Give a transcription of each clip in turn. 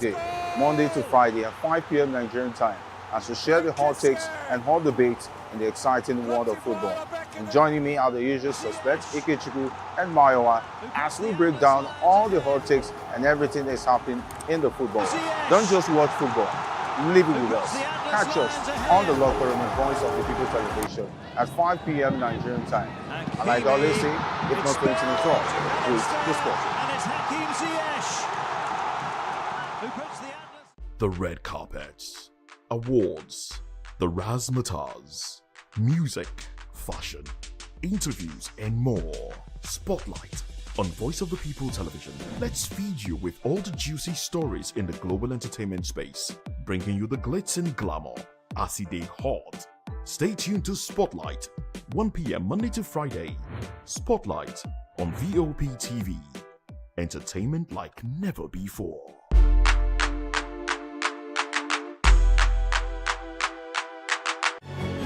day, Monday to Friday at 5 p.m. Nigerian time, as we share the hot takes and hot debates in the exciting world of football. And joining me are the usual suspects, Ikechukwu and Mayowa, as we break down all the hot takes and everything that's happening in the football. Don't just watch football, live it with us. Catch us on the locker room and Voice of the People television at 5 p.m. Nigerian time. And like I always say, if not 20 minutes off, please discuss. The red carpets, awards, the razzmatazz, music, fashion, interviews, and more. Spotlight on Voice of the People television. Let's feed you with all the juicy stories in the global entertainment space, bringing you the glitz and glamour as it is hot. Stay tuned to Spotlight, 1 p.m. Monday to Friday. Spotlight on VOP TV. Entertainment like never before.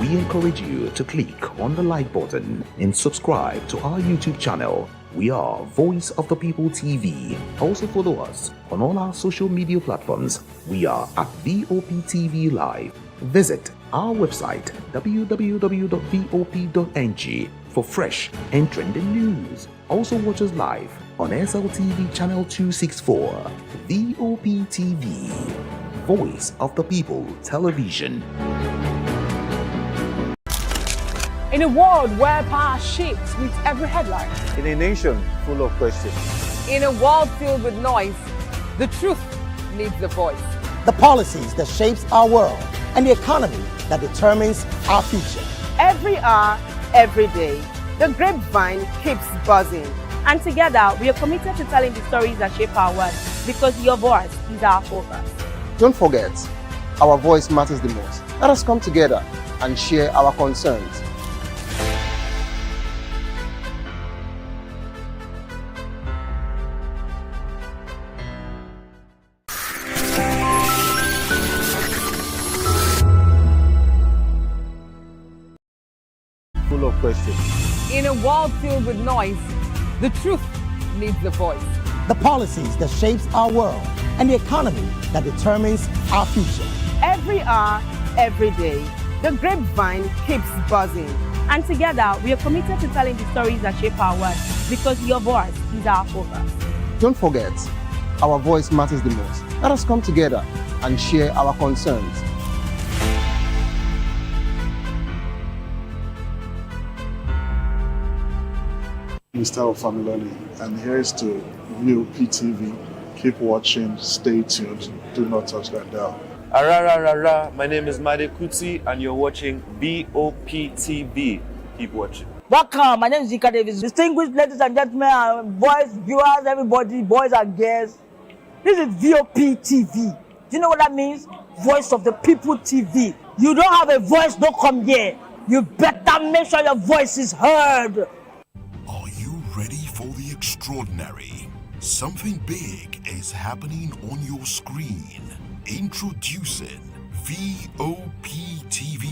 We encourage you to click on the like button and subscribe to our YouTube channel. We are Voice of the People TV. Also follow us on all our social media platforms. We are at VOP TV Live. Visit our website www.vop.ng for fresh and trending news. Also watch us live on SLTV channel 264. VOP TV, Voice of the People Television. In a world where power shifts with every headline. In a nation full of questions. In a world filled with noise, the truth needs a voice. The policies that shapes our world and the economy that determines our future. Every hour, every day, the grapevine keeps buzzing. And together, we are committed to telling the stories that shape our world, because your voice is our focus. Don't forget, our voice matters the most. Let us come together and share our concerns. Full of questions. In a world filled with noise, the truth needs a voice. The policies that shapes our world and the economy that determines our future. Every hour, every day, the grapevine keeps buzzing. And together, we are committed to telling the stories that shape our world, because your voice is our focus. Don't forget, our voice matters the most. Let us come together and share our concerns. Mr. Ofamiloni, and here's to VOP TV. Keep watching, stay tuned, do not touch that dial. Arara, my name is Made Kuti and you're watching VOP TV. Keep watching. Welcome, my name is Zika Davis. Distinguished ladies and gentlemen, boys, viewers, everybody, boys and girls. This is VOP TV. Do you know what that means? Voice of the People TV. You don't have a voice, don't come here. You better make sure your voice is heard. Are you ready for the extraordinary? Something big is happening on your screen. Introducing VOP TV.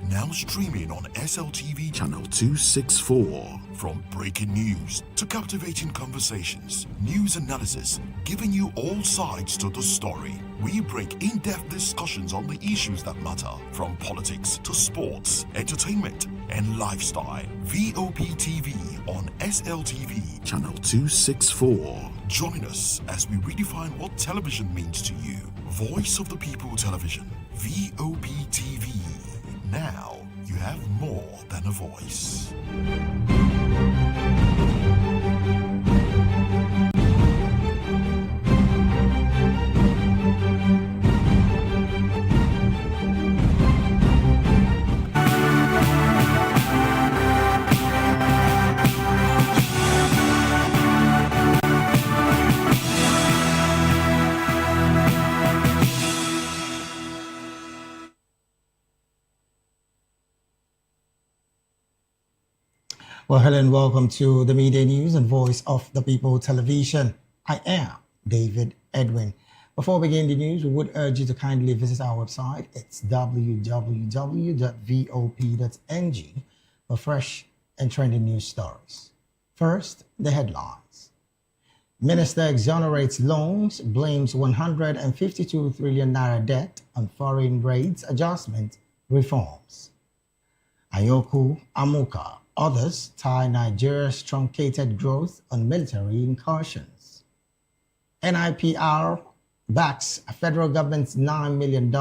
Now streaming on SLTV channel 264. From breaking news to captivating conversations, news analysis, giving you all sides to the story. We break in-depth discussions on the issues that matter, from politics to sports, entertainment, and lifestyle. VOP TV on SLTV channel 264. Join us as we redefine what television means to you. Voice of the People Television, VOP TV. Now you have more than a voice. Well, hello and welcome to the Media News and Voice of the People Television. I am David Edwin. Before we begin the news, we would urge you to kindly visit our website. It's www.vop.ng for fresh and trending news stories. First, the headlines. Minister exonerates loans, blames 152 trillion naira debt on foreign rates adjustment reforms. Ayoku Amuka, others tie Nigeria's truncated growth on military incursions. NIPR backs federal government's $9 million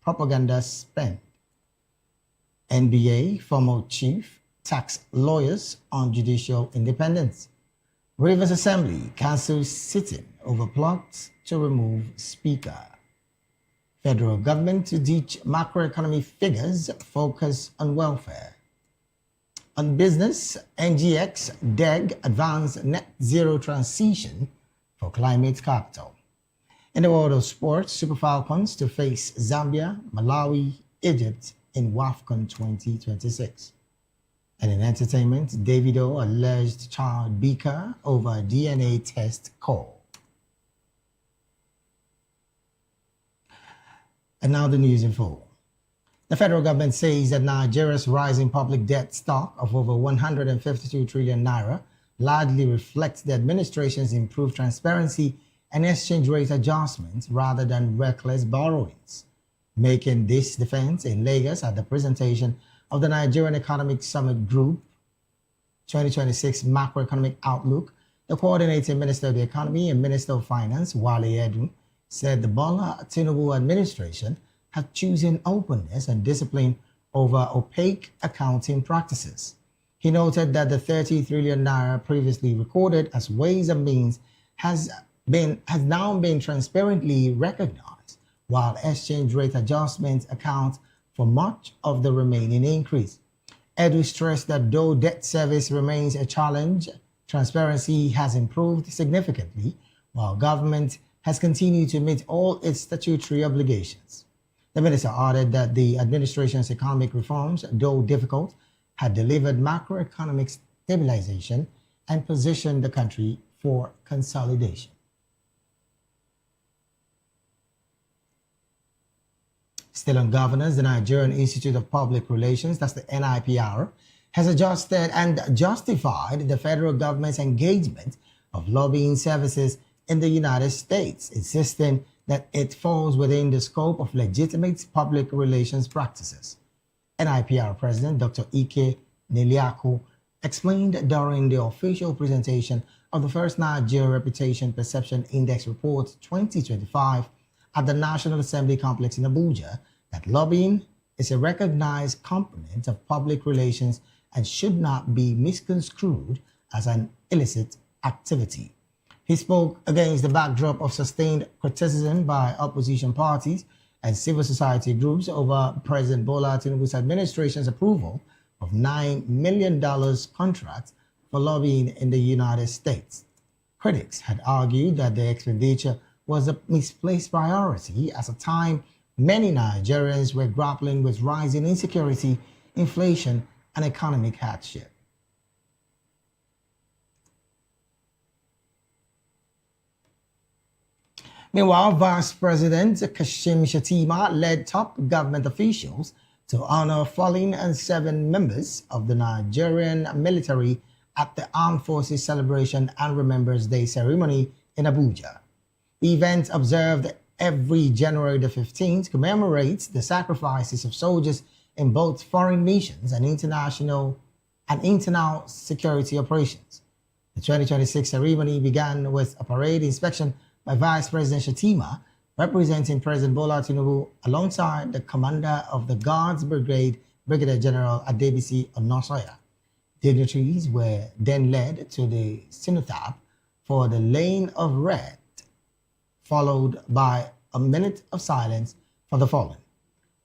propaganda spend. NBA former chief tax lawyers on judicial independence. Rivers Assembly cancels sitting over plots to remove Speaker. Federal government to ditch macroeconomic figures, focus on welfare. On business, NGX, DEG advance net zero transition for climate capital. In the world of sports, Super Falcons to face Zambia, Malawi, Egypt in WAFCON 2026. And in entertainment, Davido alleged child beaker over DNA test call. And now the news in full. The federal government says that Nigeria's rising public debt stock of over 152 trillion naira largely reflects the administration's improved transparency and exchange rate adjustments rather than reckless borrowings. Making this defense in Lagos at the presentation of the Nigerian Economic Summit Group 2026 Macroeconomic Outlook, the coordinating Minister of the Economy and Minister of Finance, Wale Edun, said the Bola Tinubu administration had chosen openness and discipline over opaque accounting practices. He noted that the 30 trillion naira previously recorded as Ways and Means has now been transparently recognized, while exchange rate adjustments account for much of the remaining increase. Edu stressed that though debt service remains a challenge, transparency has improved significantly, while government has continued to meet all its statutory obligations. The minister added that the administration's economic reforms, though difficult, had delivered macroeconomic stabilization and positioned the country for consolidation. Still on governance, the Nigerian Institute of Public Relations, that's the NIPR, has adjusted and justified the federal government's engagement of lobbying services in the United States, insisting that it falls within the scope of legitimate public relations practices. NIPR President Dr. Ike Neliako explained during the official presentation of the first Nigeria Reputation Perception Index Report 2025 at the National Assembly Complex in Abuja that lobbying is a recognized component of public relations and should not be misconstrued as an illicit activity. He spoke against the backdrop of sustained criticism by opposition parties and civil society groups over President Bola Tinubu's administration's approval of $9 million contract for lobbying in the United States. Critics had argued that the expenditure was a misplaced priority at a time many Nigerians were grappling with rising insecurity, inflation, and economic hardship. Meanwhile, Vice President Kashim Shettima led top government officials to honor fallen and 7 members of the Nigerian military at the Armed Forces Celebration and Remembrance Day ceremony in Abuja. The event, observed every January the 15th, commemorates the sacrifices of soldiers in both foreign missions and internal security operations. The 2026 ceremony began with a parade inspection by Vice President Shettima, representing President Bola Tinubu alongside the commander of the Guards Brigade, Brigadier General Adebisi Onosoya. Dignitaries were then led to the cenotaph for the Lane of Red, followed by a minute of silence for the fallen.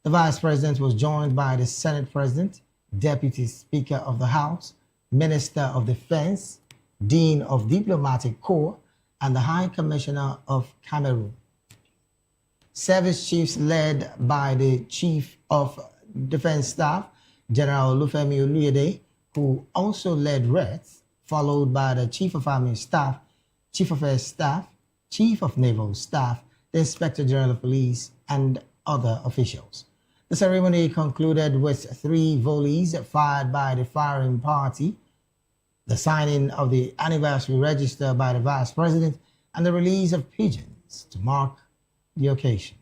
The Vice President was joined by the Senate President, Deputy Speaker of the House, Minister of Defense, Dean of Diplomatic Corps, and the High Commissioner of Cameroon. Service chiefs led by the Chief of Defense Staff, General Olufemi Oluyede, who also led wreaths, followed by the Chief of Army Staff, Chief of Air Staff, Chief of Naval Staff, the Inspector General of Police, and other officials. The ceremony concluded with 3 volleys fired by the firing party the signing of the anniversary register by the Vice President, and the release of pigeons to mark the occasion.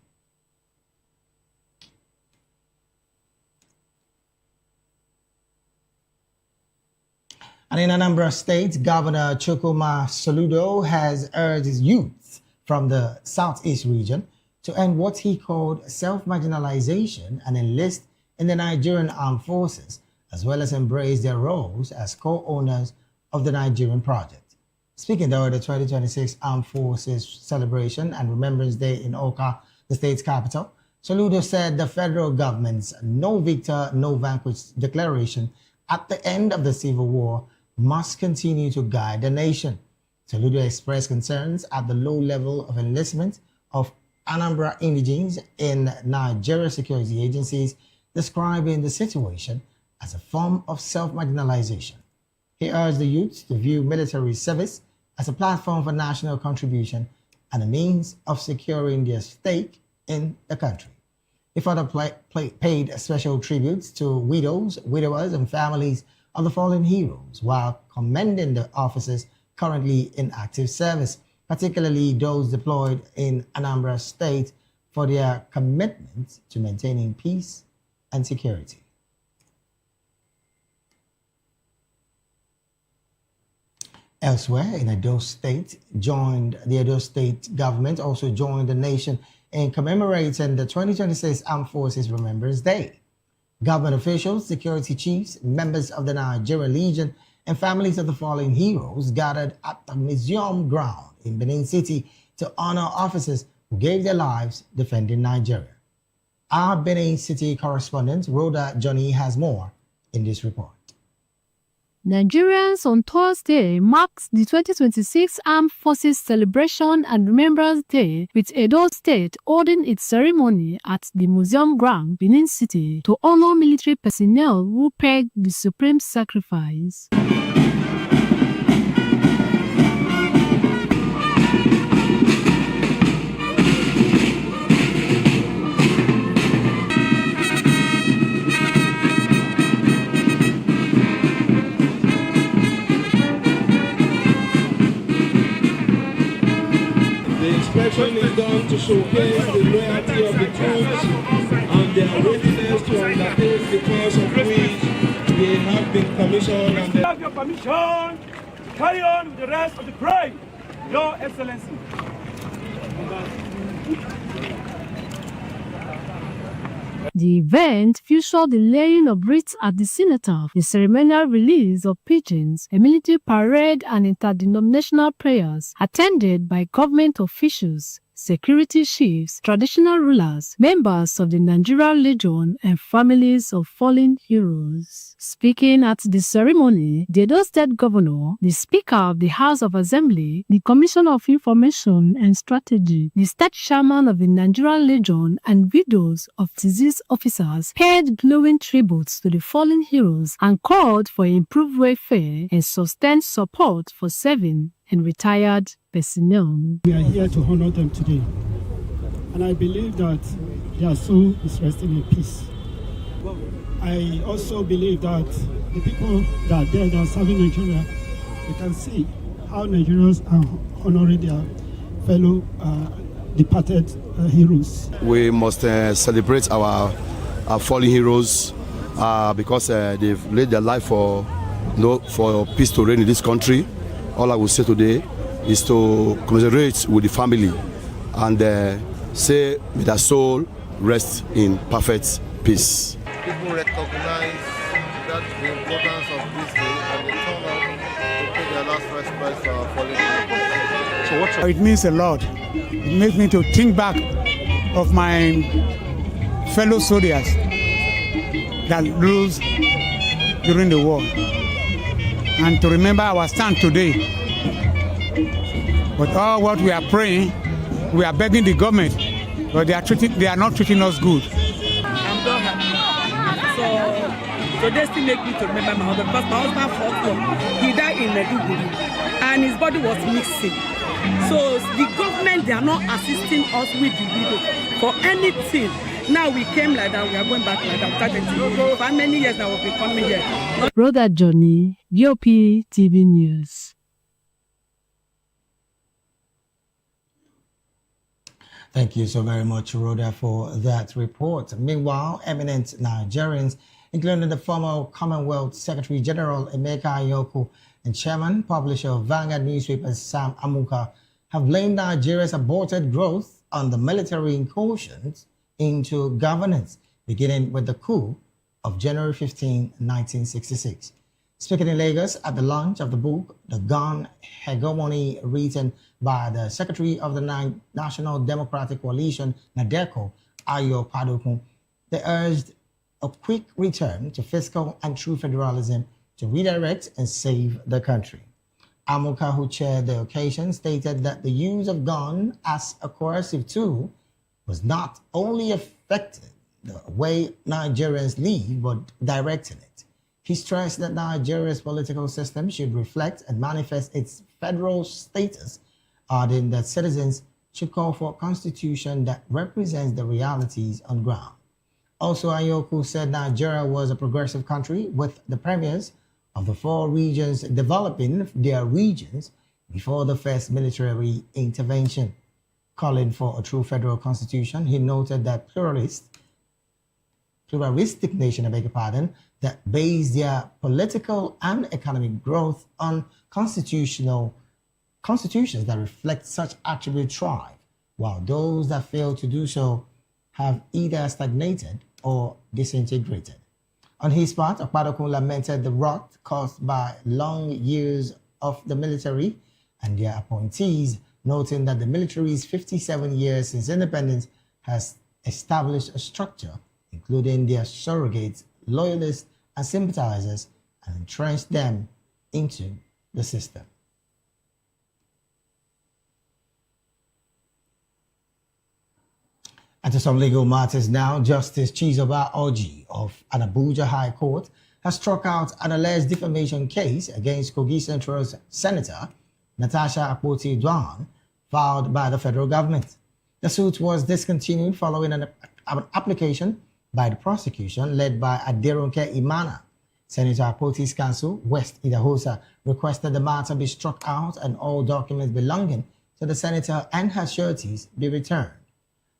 And in Anambra State, Governor Chukwuma Soludo has urged his youth from the Southeast region to end what he called self-marginalization and enlist in the Nigerian armed forces, as well as embrace their roles as co-owners of the Nigerian project. Speaking during the 2026 Armed Forces Celebration and Remembrance Day in Oka, the state's capital, Soludo said the federal government's no victor, no vanquished declaration at the end of the Civil War must continue to guide the nation. Soludo expressed concerns at the low level of enlistment of Anambra indigenes in Nigeria security agencies, describing the situation as a form of self-marginalization. He urged the youth to view military service as a platform for national contribution and a means of securing their stake in the country. He further paid special tributes to widows, widowers, and families of the fallen heroes, while commending the officers currently in active service, particularly those deployed in Anambra State, for their commitment to maintaining peace and security. Elsewhere, in Edo State, the Edo State government also joined the nation in commemorating the 2026 Armed Forces Remembrance Day. Government officials, security chiefs, members of the Nigerian Legion, and families of the fallen heroes gathered at the museum ground in Benin City to honor officers who gave their lives defending Nigeria. Our Benin City correspondent, Rhoda Johnny, has more in this report. Nigerians on Thursday marked the 2026 Armed Forces Celebration and Remembrance Day, with Edo State holding its ceremony at the Museum Ground, Benin City, to honor military personnel who paid the supreme sacrifice. Inspection is done to showcase the loyalty of the troops and their readiness to undertake the cause of which they have been commissioned. And have your permission to carry on with the rest of the parade, Your Excellency. The event featured the laying of wreaths at the cenotaph, the ceremonial release of pigeons, a military parade, and interdenominational prayers attended by government officials, security chiefs, traditional rulers, members of the Nigerian Legion, and families of fallen heroes. Speaking at the ceremony, the Edo State Governor, the Speaker of the House of Assembly, the Commissioner of Information and Strategy, the State Chairman of the Nigerian Legion, and widows of deceased officers paid glowing tributes to the fallen heroes and called for improved welfare and sustained support for serving and retired personnel. We are here to honor them today, and I believe that their soul is resting in peace. I also believe that the people that are there that are serving Nigeria, you can see how Nigerians are honoring their fellow departed heroes. We must celebrate our fallen heroes because they've laid their life for peace to reign in this country. All I will say today is to commiserate with the family and say, may their soul rest in perfect peace. People recognize that the importance of this day and they turn out to pay their last respects to our fallen heroes. It means a lot. It makes me to think back of my fellow soldiers that lose during the war, and to remember our stand today. But all what we are praying, we are begging the government, but they are not treating us good. I'm not happy. So this thing makes me to remember my husband, because my husband fought war. He died in Meduguri, and his body was missing. So the government, they are not assisting us with the widows for anything. Now we came like that, we are going back like that. For how many years now we've been coming here? Brother Johnny, VOP TV News. Thank you so very much, Rhoda, for that report. Meanwhile, eminent Nigerians, including the former Commonwealth Secretary General Emeka Anyaoku and Chairman, Publisher of Vanguard newspaper Sam Amuka, have blamed Nigeria's aborted growth on the military incursions into governance, beginning with the coup of January 15, 1966. Speaking in Lagos at the launch of the book, The Gun Hegemony, written by the Secretary of the National Democratic Coalition, NADECO, Ayo Padokun, they urged a quick return to fiscal and true federalism to redirect and save the country. Amuka, who chaired the occasion, stated that the use of gun as a coercive tool was not only affecting the way Nigerians live, but directing it. He stressed that Nigeria's political system should reflect and manifest its federal status, adding that citizens should call for a constitution that represents the realities on ground. Also, Anyaoku said Nigeria was a progressive country, with the premiers of the 4 regions developing their regions before the first military intervention. Calling for a true federal constitution, he noted that pluralistic nation, that base their political and economic growth on constitutions that reflect such attributes thrive, while those that fail to do so have either stagnated or disintegrated. On his part, Okpadokun lamented the rot caused by long years of the military and their appointees, noting that the military's 57 years since independence has established a structure, including their surrogates, loyalists, and sympathizers, and entrenched them into the system. And to some legal matters now, Justice Chizoba Oji of an Abuja High Court has struck out an alleged defamation case against Kogi Central's Senator Natasha Akpoti-Duan, filed by the federal government. The suit was discontinued following an application by the prosecution led by Aderonke Imana. Senator Akpoti's counsel, West Idahosa, requested the matter be struck out and all documents belonging to the senator and her sureties be returned.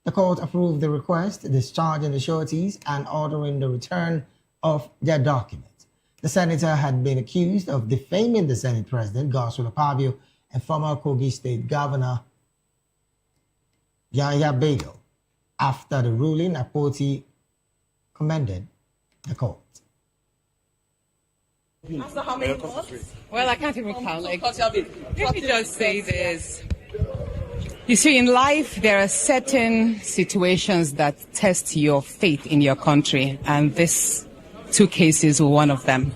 The court approved the request, discharging the sureties and ordering the return of their documents. The senator had been accused of defaming the Senate President, Godswill Akpabio, and former Kogi State Governor Yahya Bello. After the ruling, Akpoti commended the court. After how many months? Well, I can't even count. Let me just say this. You see, in life, there are certain situations that test your faith in your country, and these 2 cases were one of them.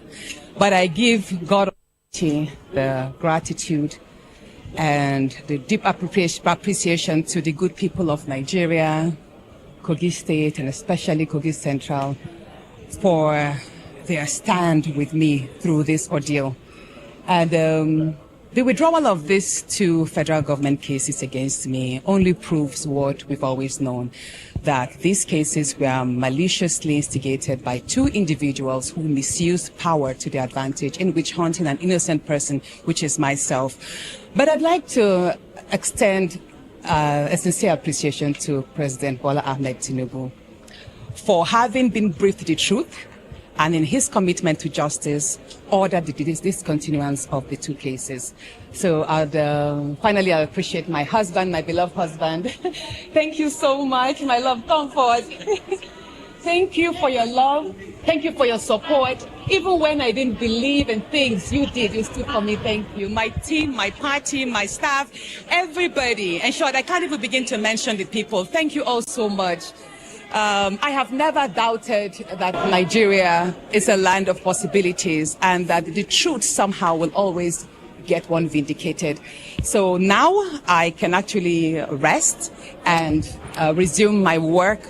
But I give God the gratitude and the deep appreciation to the good people of Nigeria, Kogi State, and especially Kogi Central, for their stand with me through this ordeal. And the withdrawal of these 2 federal government cases against me only proves what we've always known, that these cases were maliciously instigated by 2 individuals who misused power to their advantage in witch hunting an innocent person, which is myself. But I'd like to extend a sincere appreciation to President Bola Ahmed Tinubu for having been briefed the truth, and in his commitment to justice, ordered the discontinuance of the 2 cases. So finally, I appreciate my husband, my beloved husband. Thank you so much, my love. Come forward. Thank you for your love. Thank you for your support. Even when I didn't believe in things, you did. You stood for me. Thank you. My team, my party, my staff, everybody. In short, I can't even begin to mention the people. Thank you all so much. I have never doubted that Nigeria is a land of possibilities and that the truth somehow will always get one vindicated. So now I can actually rest and resume my work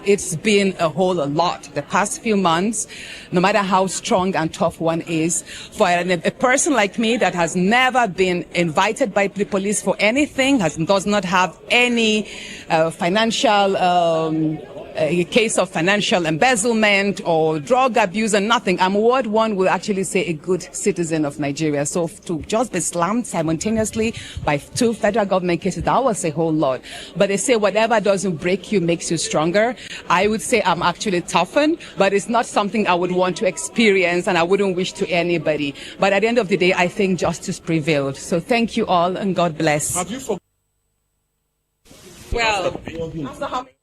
It's been a whole lot the past few months, no matter how strong and tough one is. For a person like me that has never been invited by the police for anything, does not have any financial a case of financial embezzlement or drug abuse and nothing, I'm what one will actually say a good citizen of Nigeria. So to just be slammed simultaneously by 2 federal government cases, that was a whole lot. But they say whatever doesn't break you makes you stronger. I would say I'm actually toughened, but it's not something I would want to experience and I wouldn't wish to anybody. But at the end of the day, I think justice prevailed. So thank you all and God bless. Have you forgotten? Well, after how many?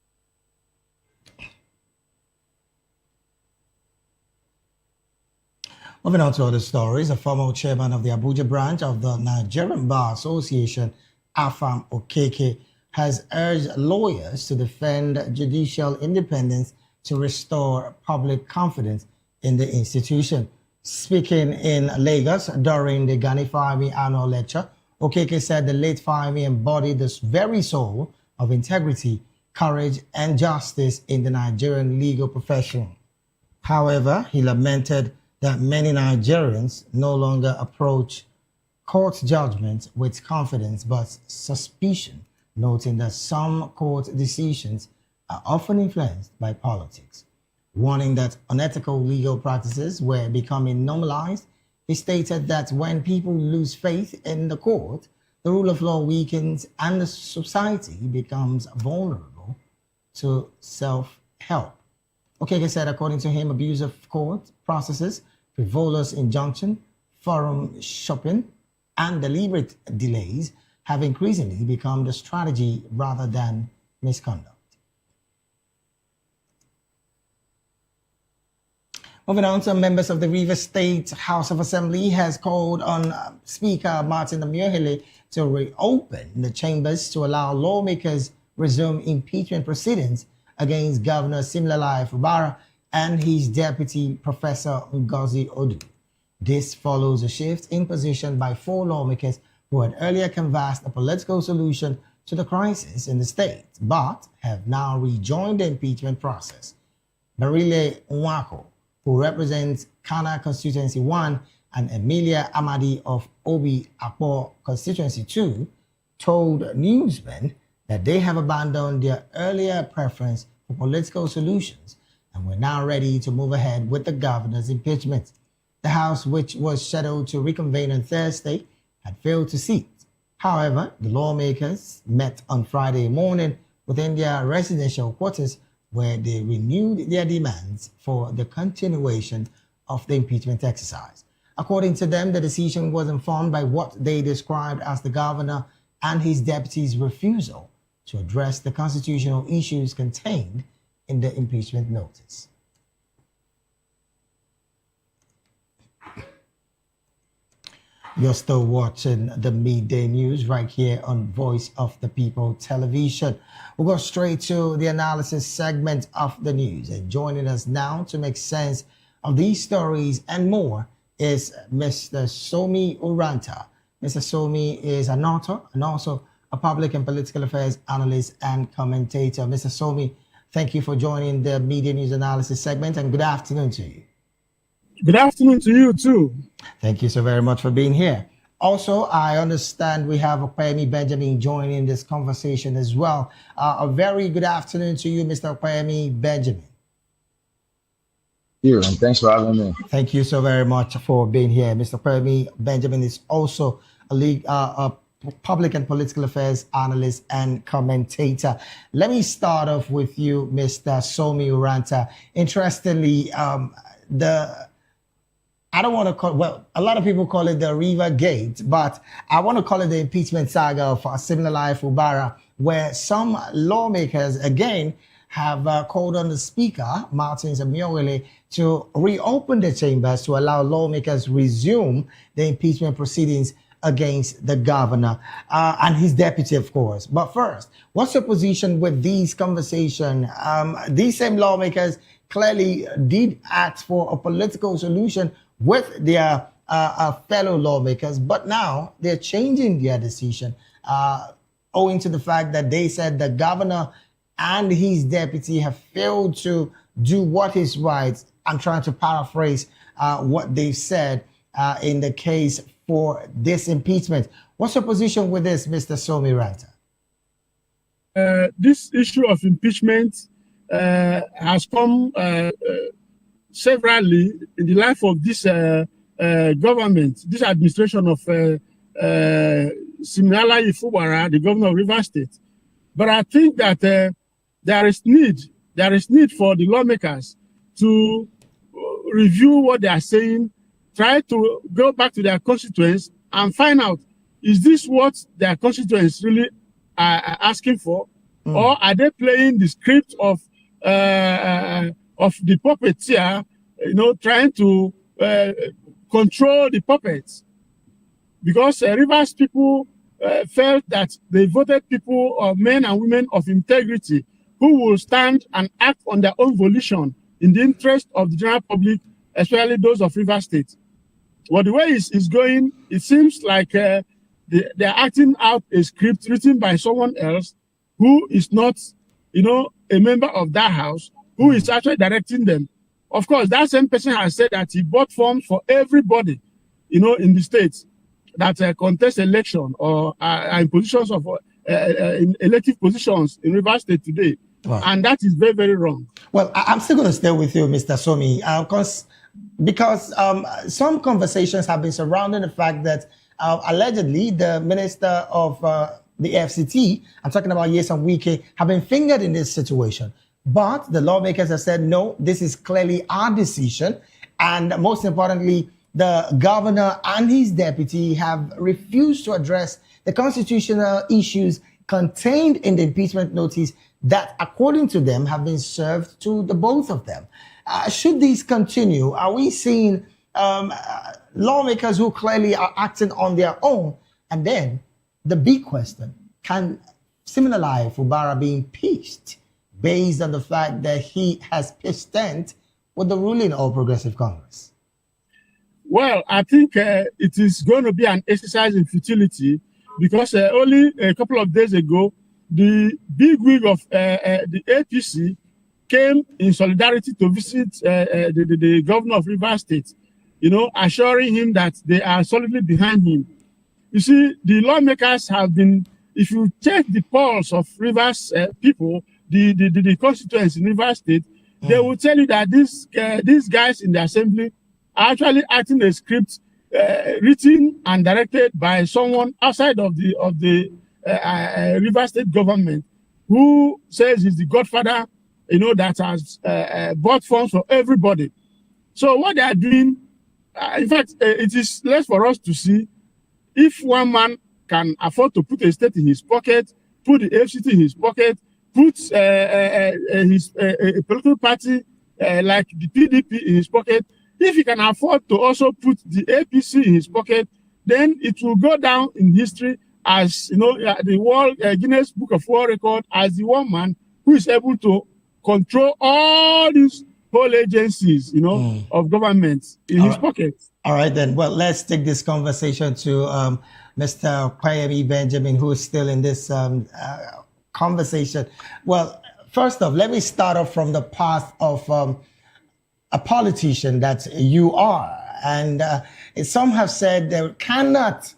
Moving on to other stories, a former chairman of the Abuja branch of the Nigerian Bar Association, Afam Okeke, has urged lawyers to defend judicial independence to restore public confidence in the institution. Speaking in Lagos during the Gani Fahimi annual lecture, Okeke said the late Fahimi embodied the very soul of integrity, courage, and justice in the Nigerian legal profession. However, he lamented that many Nigerians no longer approach court judgments with confidence but suspicion, noting that some court decisions are often influenced by politics. Warning that unethical legal practices were becoming normalized, he stated that when people lose faith in the court, the rule of law weakens and the society becomes vulnerable to self-help. Okeke said, according to him, abuse of court processes, frivolous injunction, forum shopping, and deliberate delays have increasingly become the strategy rather than misconduct. Moving on to members of the Rivers State House of Assembly has called on Speaker Martin Amuohele to reopen the chambers to allow lawmakers resume impeachment proceedings against Governor Siminalayi Fubara and his deputy, Professor Ngozi Odu. This follows a shift in position by 4 lawmakers who had earlier canvassed a political solution to the crisis in the state, but have now rejoined the impeachment process. Barile Nwako, who represents Kana Constituency 1, and Emilia Amadi of Obi Akpo Constituency 2, told newsmen that they have abandoned their earlier preference for political solutions and were now ready to move ahead with the governor's impeachment. The House, which was scheduled to reconvene on Thursday, had failed to sit. However, the lawmakers met on Friday morning within their residential quarters where they renewed their demands for the continuation of the impeachment exercise. According to them, the decision was informed by what they described as the governor and his deputy's refusal to address the constitutional issues contained in the impeachment notice. You're still watching the midday news right here on Voice of the People television. We'll go straight to the analysis segment of the news. And joining us now to make sense of these stories and more is Mr. Somi Uranta. Mr. Somi is an author and also a public and political affairs analyst and commentator. Mr. Somi, thank you for joining the media news analysis segment, and good afternoon to you. Good afternoon to you too. Thank you so very much for being here. Also, I understand we have Opeyemi Benjamin joining this conversation as well. A very good afternoon to you, Mr. Opeyemi Benjamin. You, and thanks for having me. Thank you so very much for being here. Mr. Opeyemi Benjamin is also a public and political affairs analyst and commentator. Let me start off with you, Mr. Somi Uranta. Interestingly, I don't want to call, well, a lot of people call it the River Gate, but I want to call it the impeachment saga of Siminalayi Fubara, where some lawmakers, again, have called on the Speaker, Martin Amuohele, to reopen the chambers to allow lawmakers resume the impeachment proceedings against the governor and his deputy, of course. But first, what's your position with these conversations? These same lawmakers clearly did ask for a political solution with their fellow lawmakers, but now they're changing their decision owing to the fact that they said the governor and his deputy have failed to do what is right. I'm trying to paraphrase what they've said in the case for this impeachment. What's your position with this, Mr. Somi Writer? This issue of impeachment has come severally in the life of this government, this administration of Siminala Ifubara, the governor of Rivers State. But I think that there is need for the lawmakers to review what they are saying, try to go back to their constituents and find out, is this what their constituents really are asking for? Or are they playing the script of the puppeteer, trying to control the puppets? Because Rivers people felt that they voted people, men and women of integrity, who will stand and act on their own volition in the interest of the general public, especially those of Rivers State. Well, the way it's going, it seems like they're acting out a script written by someone else who is not, a member of that house, who is actually directing them. Of course, that same person has said that he bought forms for everybody, in the states that contest election or are in positions of in elective positions in Rivers State today. Wow. And that is very, very wrong. Well, I'm still going to stay with you, Mr. Somi, because some conversations have been surrounding the fact that allegedly the minister of the FCT, I'm talking about Nyesom Wike, have been fingered in this situation. But the lawmakers have said, no, this is clearly our decision. And most importantly, the governor and his deputy have refused to address the constitutional issues contained in the impeachment notice that, according to them, have been served to the both of them. Should these continue, are we seeing lawmakers who clearly are acting on their own? And then the big question, can Siminala Ifubara be impeached based on the fact that he has pitched tent with the ruling All Progressive Congress? Well, I think it is going to be an exercise in futility, because only a couple of days ago, the bigwig of the APC came in solidarity to visit the governor of Rivers State, assuring him that they are solidly behind him. You see, the lawmakers have been, if you check the polls of Rivers people, the constituents in Rivers State, they will tell you that these guys in the assembly are actually acting a script written and directed by someone outside of the Rivers State government, who says he's the godfather, that has bought funds for everybody. So what they are doing, in fact, it is less for us to see if one man can afford to put a state in his pocket, put the FCT in his pocket, put a political party like the PDP in his pocket. If he can afford to also put the APC in his pocket, then it will go down in history as, the World Guinness Book of World Record as the one man who is able to control all these whole agencies, of government in his pocket. All right, then. Well, let's take this conversation to Mr. Kwayemi Benjamin, who is still in this conversation. Well, first off, let me start off from the path of a politician that you are. And some have said they cannot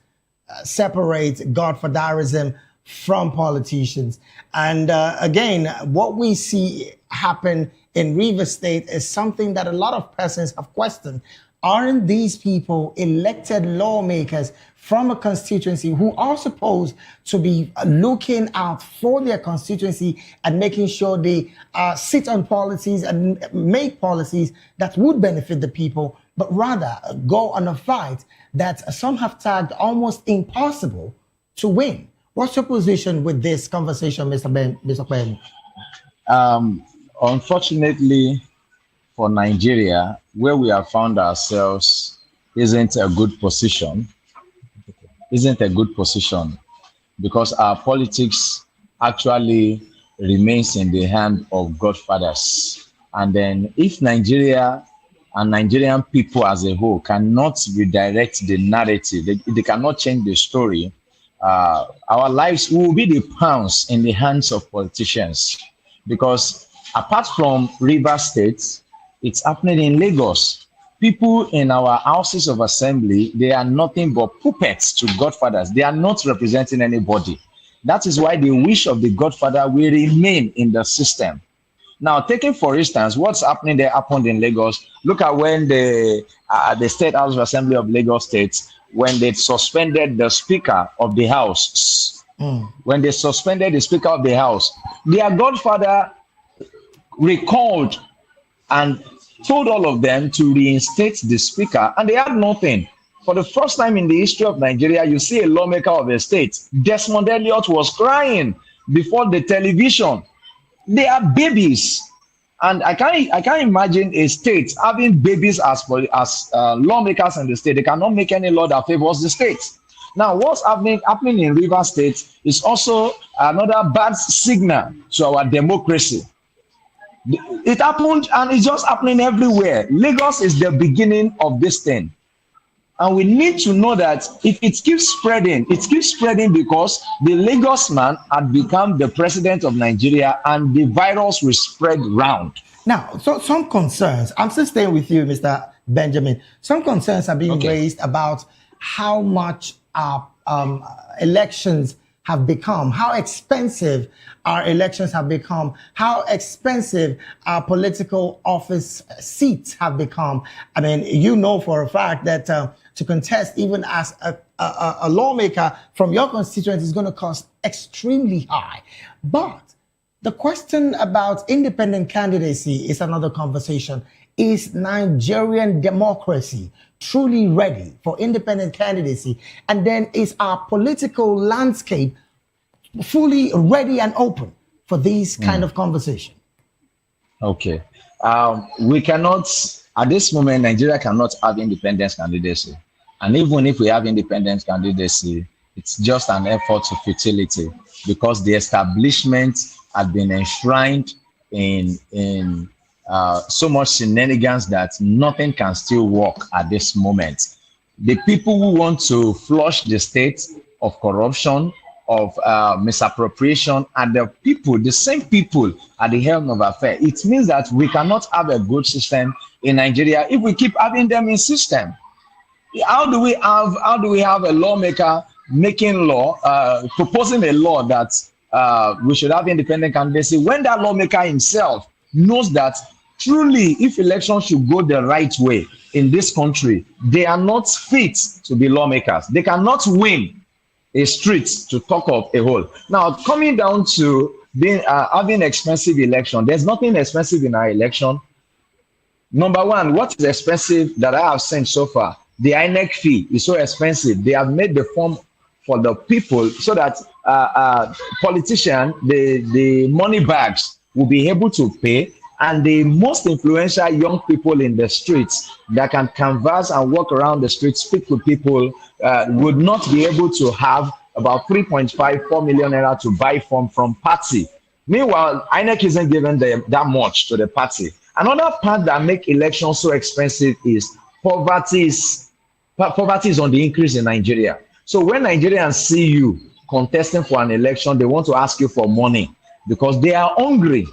separate godfatherism from politicians. And again, what we see happen in Rivers State is something that a lot of persons have questioned. Aren't these people elected lawmakers from a constituency who are supposed to be looking out for their constituency and making sure they sit on policies and make policies that would benefit the people, but rather go on a fight that some have tagged almost impossible to win? What's your position with this conversation, Mr. Ben? Unfortunately for Nigeria, where we have found ourselves isn't a good position, because our politics actually remains in the hand of godfathers. And then if Nigeria and Nigerian people as a whole cannot redirect the narrative, they cannot change the story, our lives will be the pawns in the hands of politicians. because apart from River State, it's happening in Lagos. People in our houses of assembly, they are nothing but puppets to godfathers. They are not representing anybody. That is why the wish of the godfather will remain in the system. Now, taking for instance, what's happening there happened in Lagos. Look at when the State House of Assembly of Lagos State, when they suspended the Speaker of the House. When they suspended the Speaker of the House, their godfather recalled and told all of them to reinstate the Speaker, and they had nothing. For the first time in the history of Nigeria, you see a lawmaker of a state. Desmond Elliott was crying before the television. They are babies, and I can't imagine a state having babies as lawmakers in the state. They cannot make any law that favors the state. Now, what's happening in River State is also another bad signal to our democracy. It happened, and it's just happening everywhere. Lagos is the beginning of this thing. And we need to know that if it keeps spreading because the Lagos man had become the president of Nigeria, and the virus will spread round. Now, so some concerns, I'm still staying with you, Mr. Benjamin. Some concerns are being raised about how much our elections have become, how expensive our elections have become, how expensive our political office seats have become. I mean, you know for a fact that to contest even as a lawmaker from your constituency is going to cost extremely high. But the question about independent candidacy is another conversation. Is Nigerian democracy truly ready for independent candidacy? And then is our political landscape fully ready and open for these kind of conversation? Okay. We cannot, at this moment, Nigeria cannot have independence candidacy. And even if we have independence candidacy, it's just an effort to futility, because the establishment has been enshrined in so much shenanigans that nothing can still work at this moment. The people who want to flush the state of corruption, of misappropriation, are the same people at the helm of affairs. It means that we cannot have a good system in Nigeria if we keep having them in system. How do we have a lawmaker making law, proposing a law that we should have independent candidacy, when that lawmaker himself knows that truly, if elections should go the right way in this country, they are not fit to be lawmakers. They cannot win a street to talk of a whole. Now, coming down to being having expensive election, there's nothing expensive in our election. Number one, what is expensive that I have seen so far? The INEC fee is so expensive. They have made the form for the people so that politicians, the money bags, will be able to pay, and the most influential young people in the streets that can canvass and walk around the streets, speak to people, would not be able to have about 3.5-4 million naira to buy from party. Meanwhile, INEC isn't giving them that much to the party. Another part that make elections so expensive is poverty is on the increase in Nigeria. So when Nigerians see you contesting for an election, they want to ask you for money because they are hungry.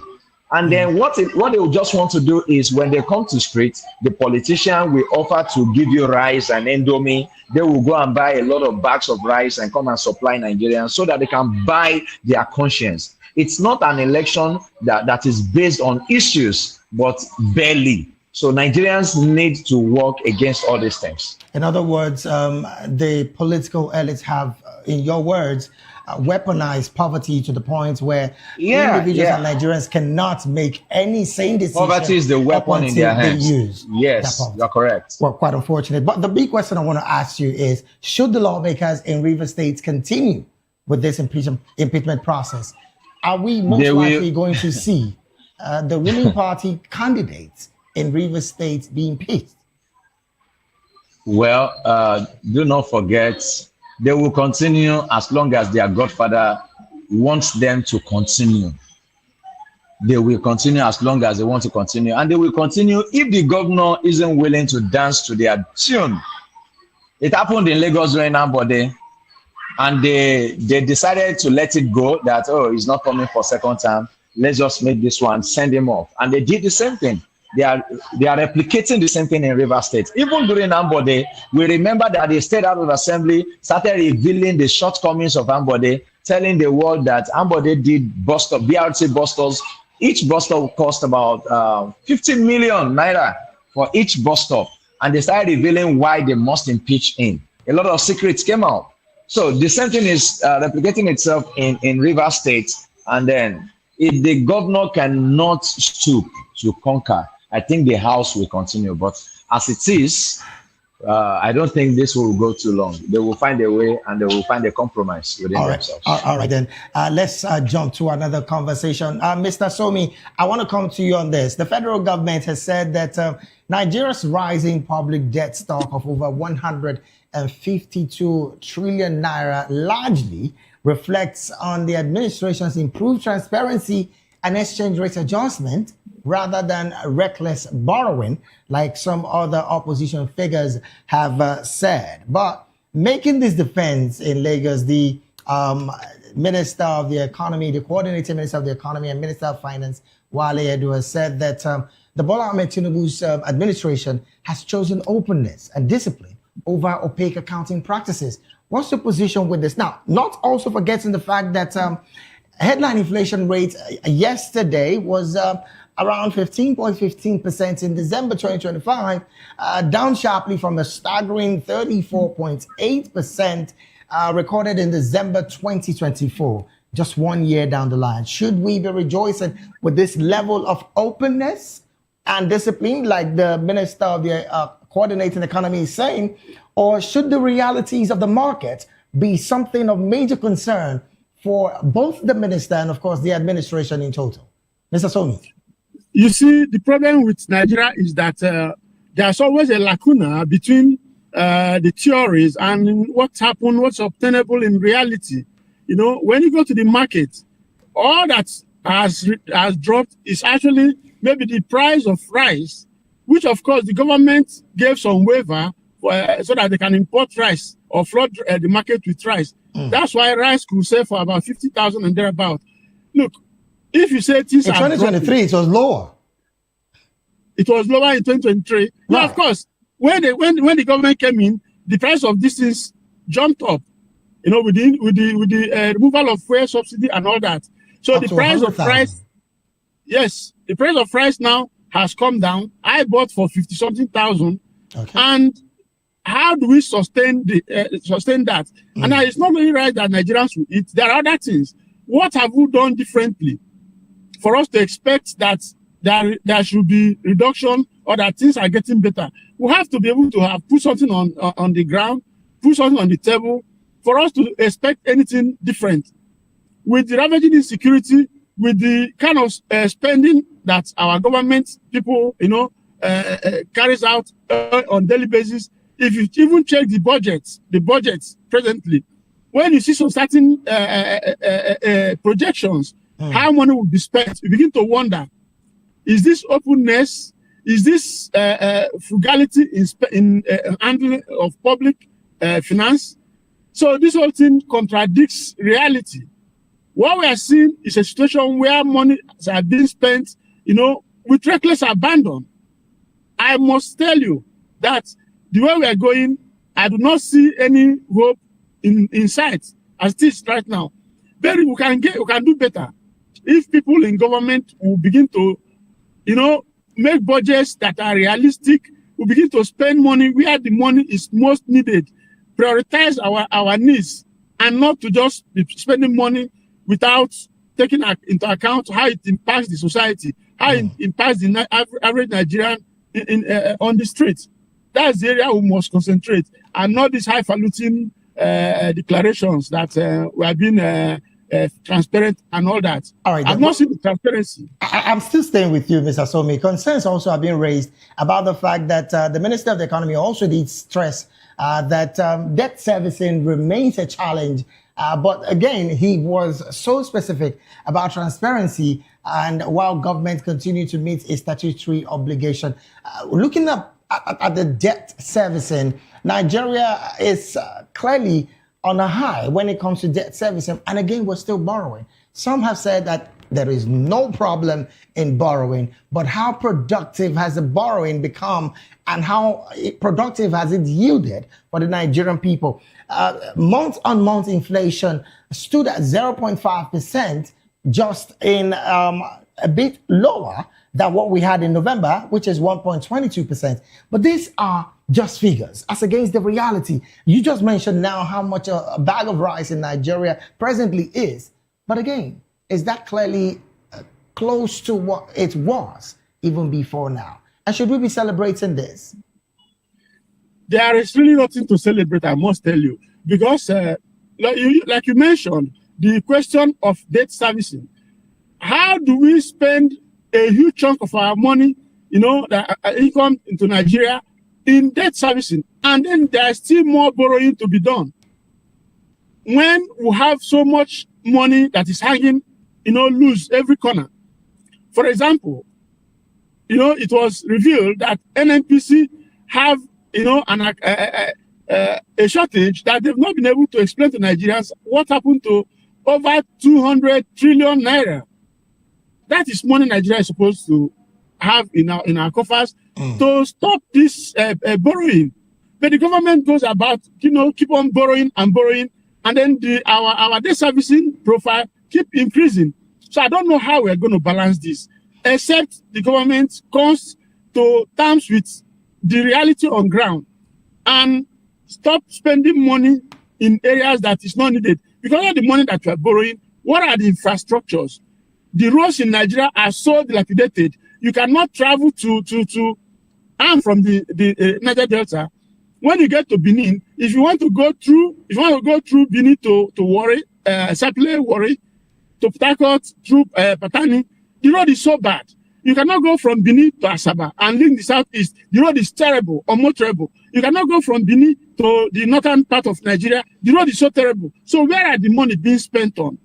And then what they will just want to do is, when they come to street, the politician will offer to give you rice and indomie. They will go and buy a lot of bags of rice and come and supply Nigerians so that they can buy their conscience. It's not an election that is based on issues, but barely. So Nigerians need to work against all these things. In other words, the political elites have, in your words, weaponized poverty to the point where individuals and Nigerians cannot make any sane decision. Poverty is the weapon in their hands. Yes, you're correct. Well, quite unfortunate. But the big question I want to ask you is, should the lawmakers in River State continue with this impeachment process? Are we most likely going to see the ruling party candidates in River State being impeached? Well, do not forget, they will continue as long as their godfather wants them to continue. They will continue as long as they want to continue. And they will continue if the governor isn't willing to dance to their tune. It happened in Lagos during Ambode, and they decided to let it go, that, oh, he's not coming for second time. let's just make this one, send him off. And they did the same thing. They are replicating the same thing in Rivers State. Even during Ambode, we remember that the State House of Assembly started revealing the shortcomings of Ambode, telling the world that Ambode did BRT bus stops. Each bus stop cost about 15 million naira for each bus stop. And they started revealing why they must impeach him. A lot of secrets came out. So the same thing is replicating itself in Rivers State. And then if the governor cannot stoop to conquer, I think the House will continue. But as it is, I don't think this will go too long. They will find a way and they will find a compromise within themselves. All right, then. Let's jump to another conversation. Mr. Somi, I want to come to you on this. The federal government has said that Nigeria's rising public debt stock of over 152 trillion naira largely reflects on the administration's improved transparency and exchange rate adjustment rather than reckless borrowing, like some other opposition figures have said. But making this defense in Lagos, the Minister of the Economy, the Coordinating Minister of the Economy and Minister of Finance, Wale Edu, has said that the Bola Ahmed Tinubu's administration has chosen openness and discipline over opaque accounting practices. What's your position with this? Now, not also forgetting the fact that headline inflation rate yesterday was around 15.15% in December 2025, down sharply from a staggering 34.8% recorded in December 2024, just 1 year down the line. Should we be rejoicing with this level of openness and discipline, like the Minister of the Coordinating Economy is saying, or should the realities of the market be something of major concern for both the minister and, of course, the administration in total? Mr. Somi. You see, the problem with Nigeria is that there's always a lacuna between the theories and what's happened, what's obtainable in reality. You know, when you go to the market, all that has dropped is actually maybe the price of rice, which, of course, the government gave some waiver so that they can import rice or flood the market with rice. That's why rice could sell for about 50,000 and thereabout. Look, if you say things in 2023, it was lower. It was lower in 2023. Right. Now, of course, when the government came in, the price of these things jumped up. You know, with the removal of fuel subsidy and all that. So the price of rice, yes, the price of rice now has come down. I bought for 50-something thousand. Okay. And how do we sustain that? And now it's not only right that Nigerians will eat. There are other things. What have we done differently for us to expect that there should be reduction or that things are getting better? We have to be able to have put something on the ground, put something on the table for us to expect anything different. With the ravaging insecurity, with the kind of spending that our government people, you know, carries out on daily basis, if you even check the budgets presently, when you see some certain projections, how money will be spent, you begin to wonder, is this openness, is this frugality in handling of public finance? So this whole thing contradicts reality. What we are seeing is a situation where money are being spent, you know, with reckless abandon. I must tell you that the way we are going, I do not see any hope in sight as it is right now. But we can do better if people in government will begin to, you know, make budgets that are realistic. We begin to spend money where the money is most needed, prioritize our needs, and not to just be spending money without taking into account how it impacts the society, how it impacts the average Nigerian on the streets. That's the area we must concentrate, and not these highfalutin declarations that we have been transparent and all that. All right, I've not seen the transparency. I'm still staying with you, Mr. Somi. Concerns also have been raised about the fact that the Minister of the Economy also did stress that debt servicing remains a challenge. But again, he was so specific about transparency, and while government continue to meet its statutory obligation, looking at the debt servicing, Nigeria is clearly on a high when it comes to debt servicing. And again, we're still borrowing. Some have said that there is no problem in borrowing, but how productive has the borrowing become and how productive has it yielded for the Nigerian people? Month-on-month inflation stood at 0.5%, just in a bit lower than what we had in November, which is 1.22%. But these are just figures as against the reality. You just mentioned now how much a bag of rice in Nigeria presently is. But again, is that clearly close to what it was even before now? And should we be celebrating this? There is really nothing to celebrate, I must tell you, because like you mentioned, the question of debt servicing. How do we spend a huge chunk of our money, the income into Nigeria in debt servicing, and then there's still more borrowing to be done? When we have so much money that is hanging, loose every corner. For example, it was revealed that NNPC have, a shortage that they've not been able to explain to Nigerians what happened to over 200 trillion naira. That is money Nigeria is supposed to have in our coffers to stop this borrowing. But the government goes about, keep on borrowing and borrowing, and then our debt servicing profile keep increasing. So I don't know how we're going to balance this, except the government comes to terms with the reality on ground and stop spending money in areas that is not needed. Because of the money that we are borrowing, what are the infrastructures? The roads in Nigeria are so dilapidated. You cannot travel to and from the Niger Delta. When you get to Benin, if you want to go through Benin to Warri, Sapele, Warri, to Port Harcourt, through Patani, the road is so bad. You cannot go from Benin to Asaba and link the southeast. The road is terrible, almost terrible. You cannot go from Benin to the northern part of Nigeria. The road is so terrible. So where are the money being spent on?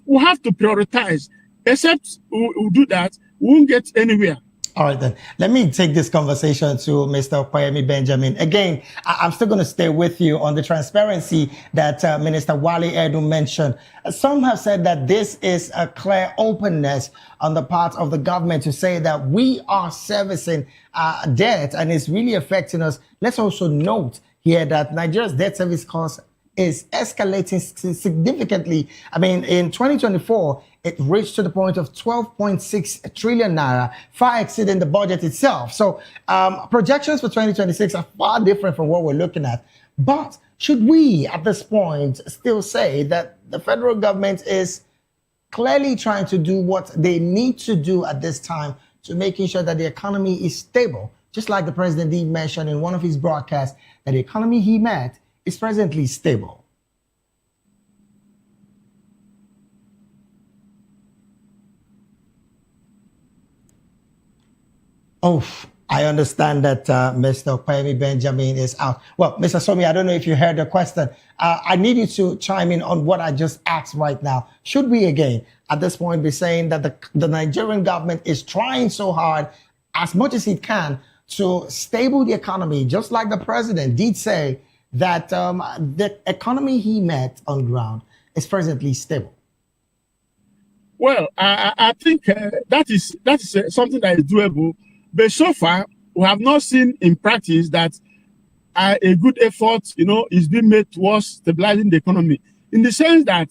We have to prioritize. Except we do that, we won't get anywhere. All right, then. Let me take this conversation to Mr. Opeyemi Benjamin. Again, I'm still going to stay with you on the transparency that Minister Wale Edun mentioned. Some have said that this is a clear openness on the part of the government to say that we are servicing debt and it's really affecting us. Let's also note here that Nigeria's debt service cost is escalating significantly. I mean, in 2024, it reached to the point of 12.6 trillion naira, far exceeding the budget itself. So projections for 2026 are far different from what we're looking at. But should we, at this point, still say that the federal government is clearly trying to do what they need to do at this time to making sure that the economy is stable? Just like the president did mention in one of his broadcasts, that the economy he met is presently stable. Oh, I understand that Mr. Opeyemi Benjamin is out. Well, Mr. Somi, I don't know if you heard the question. I need you to chime in on what I just asked right now. Should we again, at this point, be saying that the Nigerian government is trying so hard, as much as it can, to stable the economy, just like the president did say that the economy he met on ground is presently stable? Well, I think that is something that is doable. But so far, we have not seen in practice that a good effort, is being made towards stabilizing the economy. In the sense that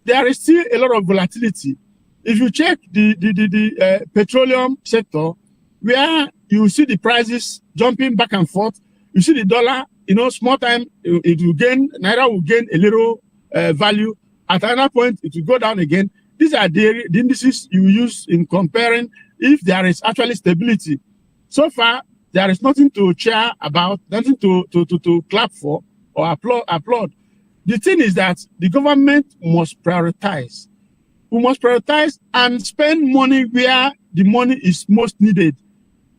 there is still a lot of volatility. If you check the petroleum sector, where you see the prices jumping back and forth, you see the dollar, small time it will gain, naira will gain a little value. At another point, it will go down again. These are the indices you use in comparing if there is actually stability. So far, there is nothing to cheer about, nothing to clap for or applaud. The thing is that the government must prioritize. We must prioritize and spend money where the money is most needed.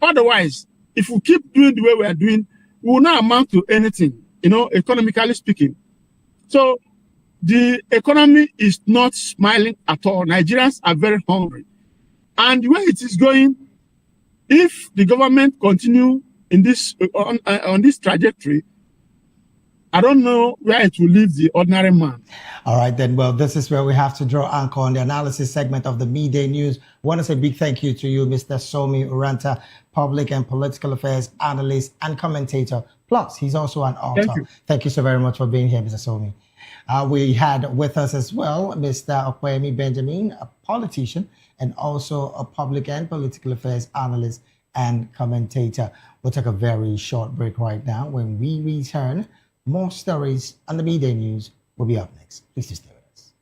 Otherwise, if we keep doing the way we are doing, we will not amount to anything, economically speaking. So the economy is not smiling at all. Nigerians are very hungry. And the way it is going, if the government continue in this on this trajectory, I don't know where it will leave the ordinary man. All right, then. Well, this is where we have to draw anchor on the analysis segment of the Midday News. I want to say a big thank you to you, Mr. Somi Uranta, public and political affairs analyst and commentator. Plus, he's also an author. Thank you so very much for being here, Mr. Somi. We had with us as well Mr. Okwemi Benjamin, a politician and also a public and political affairs analyst and commentator. We'll take a very short break right now. When we return, more stories on the Midday News will be up next. Please stay with us.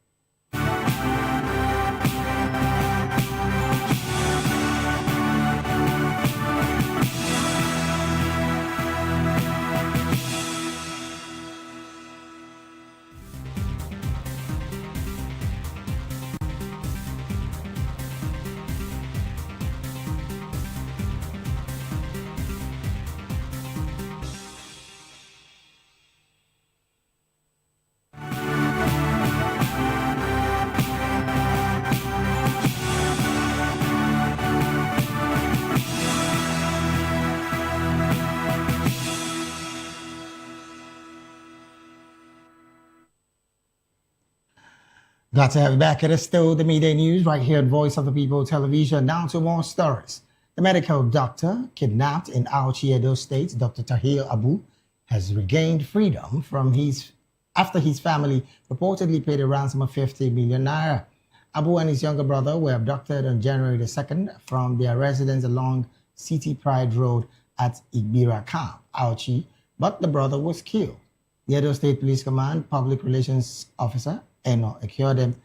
Glad to have you back. It is still the Midday News right here at Voice of the People Television. Now to more stories. The medical doctor kidnapped in Auchi, Edo State, Dr. Tahir Abu, has regained freedom from after his family reportedly paid a ransom of 50 million naira. Abu and his younger brother were abducted on January the 2nd from their residence along City Pride Road at Igbira Camp, Auchi, but the brother was killed. The Edo State Police Command Public Relations Officer Eno Ekiodem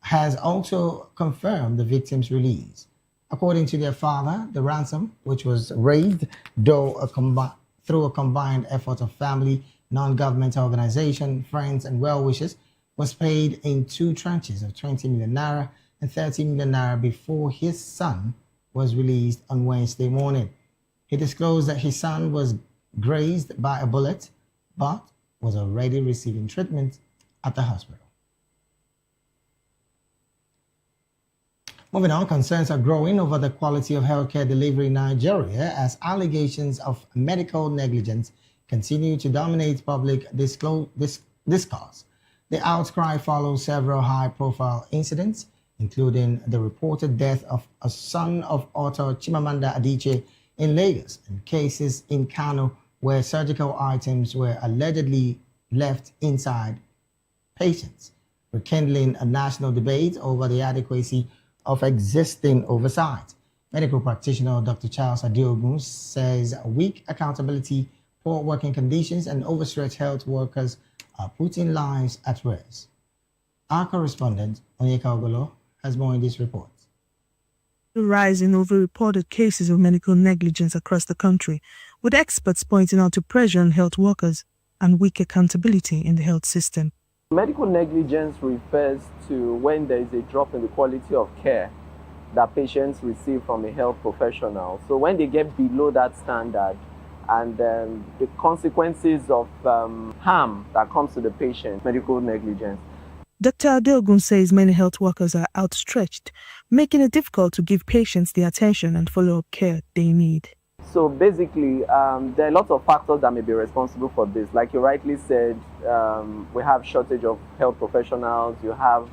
has also confirmed the victim's release. According to their father, the ransom, which was raised through a combined effort of family, non-government organization, friends, and well-wishers, was paid in 2 tranches of 20 million naira and 30 million naira before his son was released on Wednesday morning. He disclosed that his son was grazed by a bullet, but was already receiving treatment at the hospital. Moving on, concerns are growing over the quality of healthcare delivery in Nigeria as allegations of medical negligence continue to dominate public discourse. The outcry follows several high-profile incidents, including the reported death of a son of author Chimamanda Adichie in Lagos and cases in Kano where surgical items were allegedly left inside patients, rekindling a national debate over the adequacy of existing oversight. Medical practitioner Dr. Charles Adiogun says weak accountability, poor working conditions, and overstretched health workers are putting lives at risk. Our correspondent, Onyeka Ogolo, has more in this report. The rise in over-reported cases of medical negligence across the country, with experts pointing out to pressure on health workers and weak accountability in the health system. Medical negligence refers to when there is a drop in the quality of care that patients receive from a health professional. So when they get below that standard and the consequences of harm that comes to the patient, medical negligence. Dr. Adeogun says many health workers are outstretched, making it difficult to give patients the attention and follow-up care they need. So basically, there are lots of factors that may be responsible for this. Like you rightly said, we have shortage of health professionals. You have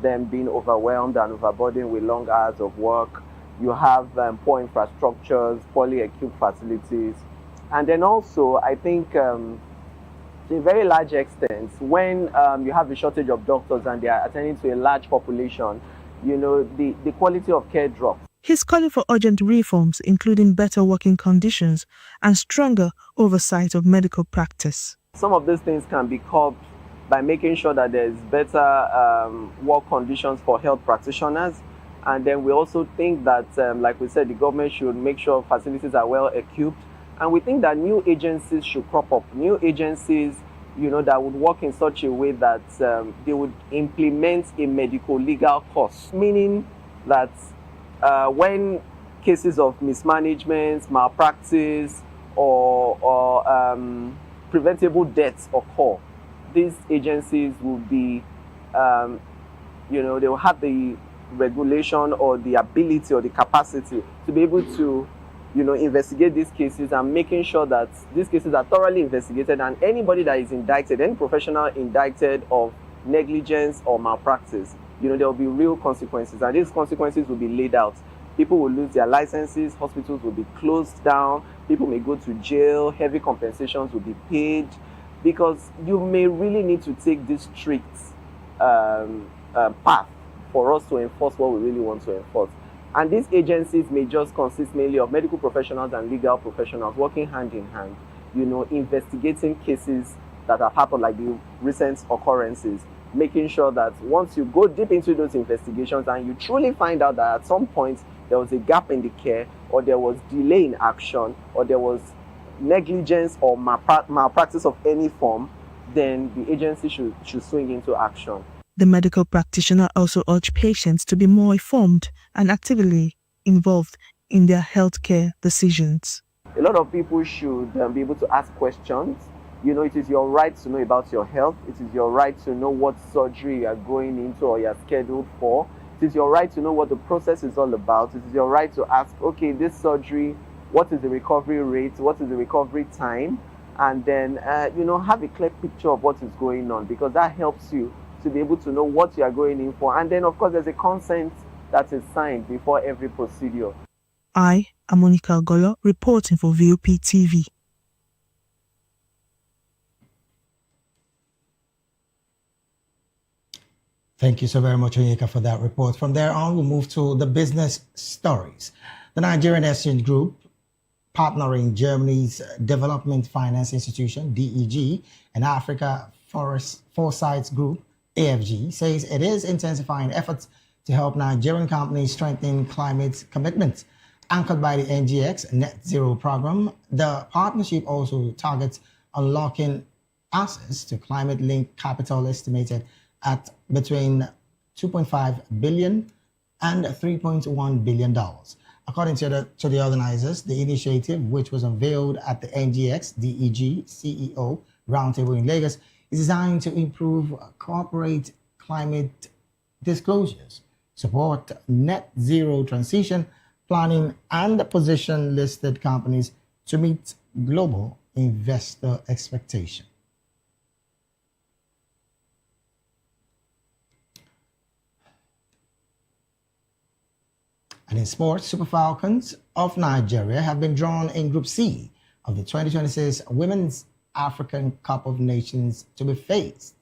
them being overwhelmed and overburdened with long hours of work. You have poor infrastructures, poorly equipped facilities. And then also, I think to a very large extent, when you have a shortage of doctors and they are attending to a large population, you know, the quality of care drops. He's calling for urgent reforms, including better working conditions and stronger oversight of medical practice. Some of these things can be curbed by making sure that there's better work conditions for health practitioners. And then we also think that, like we said, the government should make sure facilities are well equipped. And we think that new agencies should crop up. New agencies, you know, that would work in such a way that they would implement a medical legal course, meaning that when cases of mismanagement, malpractice, or preventable deaths occur, these agencies will be, you know, they will have the regulation or the ability or the capacity to be able to investigate these cases and making sure that these cases are thoroughly investigated, and anybody that is indicted, any professional indicted of negligence or malpractice, there will be real consequences, and these consequences will be laid out. People will lose their licenses, hospitals will be closed down, people may go to jail, heavy compensations will be paid, because you may really need to take this strict path for us to enforce what we really want to enforce. And these agencies may just consist mainly of medical professionals and legal professionals working hand in hand, investigating cases that have happened, like the recent occurrences, making sure that once you go deep into those investigations and you truly find out that at some point there was a gap in the care, or there was delay in action, or there was negligence or malpractice of any form, then the agency should swing into action. The medical practitioner also urged patients to be more informed and actively involved in their healthcare decisions. A lot of people should be able to ask questions. It is your right to know about your health. It is your right to know what surgery you are going into or you are scheduled for. It is your right to know what the process is all about. It is your right to ask, okay, this surgery, what is the recovery rate? What is the recovery time? And then, have a clear picture of what is going on, because that helps you to be able to know what you are going in for. And then, of course, there's a consent that is signed before every procedure. I am Monica Golo, reporting for VOP TV. Thank you so very much, Onyeka, for that report. From there on, we'll move to the business stories. The Nigerian Exchange Group, partnering Germany's Development Finance Institution, DEG, and Africa Foresight Group, AFG, says it is intensifying efforts to help Nigerian companies strengthen climate commitments. Anchored by the NGX Net Zero program, the partnership also targets unlocking access to climate-linked capital estimated at between $2.5 billion and $3.1 billion. According to the organizers, the initiative, which was unveiled at the NGX DEG CEO Roundtable in Lagos, is designed to improve corporate climate disclosures, support net zero transition planning, and position listed companies to meet global investor expectations. And in sports, Super Falcons of Nigeria have been drawn in Group C of the 2026 Women's African Cup of Nations to be faced